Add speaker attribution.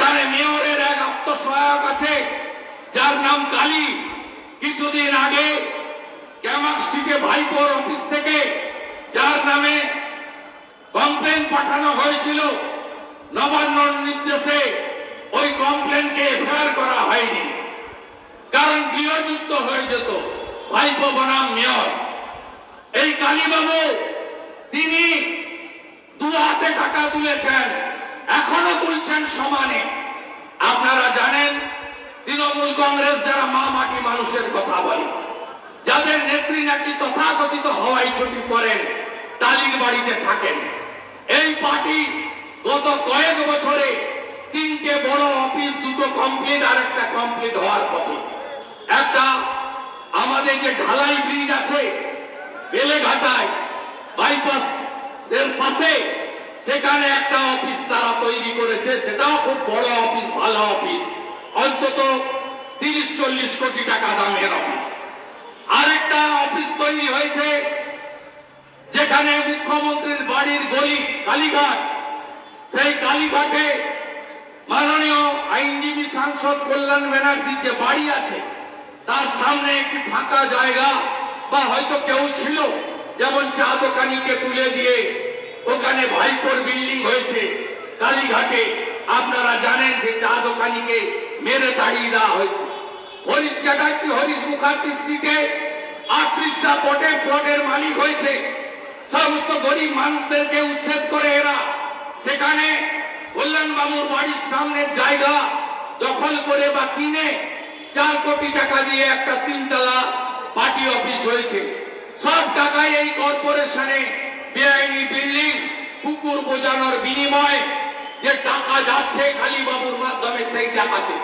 Speaker 1: সেখানে মেয়রের এক আত্মসহায়ক আছে যার নাম কালী। কিছুদিন আগে ক্যামাক স্ট্রিটে ভাইপোর অফিস থেকে যার নামে কমপ্লেন পাঠানো হয়েছিল, নবান্নর নির্দেশে ওই কমপ্লেনকে এফআইআর করা হয়নি, কারণ গৃহযুক্ত হয়ে যেত ভাইপো বনাম মেয়র। এই কালীবাবু তিনি দু হাতে টাকা তুলেছেন, এখনো তুলছেন সমানে। আপনারা জানেন তৃণমূল কংগ্রেস যারা মা মাটি মানুষের কথা বলে, যাদের নেত্রী নাকি তথাকথিত হওয়াই ছুটি করেন, টালির বাড়িতে থাকেন, এই পার্টি গত কয়েক বছরে 3টে বড় অফিস, 2টো কমপ্লিট আর একটা কমপ্লিট হওয়ার পথে। একটা আমাদের যে ঢালাই ব্রিজ আছে বেলেঘাটায় বাইপাস এর পাশে, সেখানে একটা অফিস তারা তৈরি করেছে, সেটাও খুব বড় অফিস, ভালো অফিস, অন্তত 30-40 কোটি টাকা দামের অফিস। আরেকটা অফিস তৈরি হয়েছে যেখানে মুখ্যমন্ত্রীর বাড়ির গলি কালীঘাট, সেই কালীঘাটে মাননীয় আইনজীবী সাংসদ কল্যাণ ব্যানার্জির যে বাড়ি আছে তার সামনে একটি ফাঁকা জায়গা, বা হয়তো কেউ ছিল, যেমন চা দোকানিকে তুলে দিয়ে ওখানে ভাইপোর বিল্ডিং হয়েছে কালীঘাটে। আপনারা জানেন যে চা দোকানিকে মেরে তাড়িয়ে দেওয়া হয়েছে। হরিশ চ্যাটার্জি, হরিশ মুখার্জি স্ট্রিটে 38টা প্লটের মালিক হয়েছে। সমস্ত গরিব মানুষদেরকে উচ্ছেদ করে এরা সেখানে কল্যাণ বাবুর বাড়ির সামনের জায়গা দখল করে বা কিনে 4 কোটি টাকা দিয়ে একটা 3তলা পার্টি অফিস হয়েছে। সব টাকায় এই কর্পোরেশনে বেআইনি বিল্ডিং, পুকুর বোঝানোর বিনিময়ে যে টাকা যাচ্ছে কালীবাবুর মাধ্যমে, সেই টাকাতে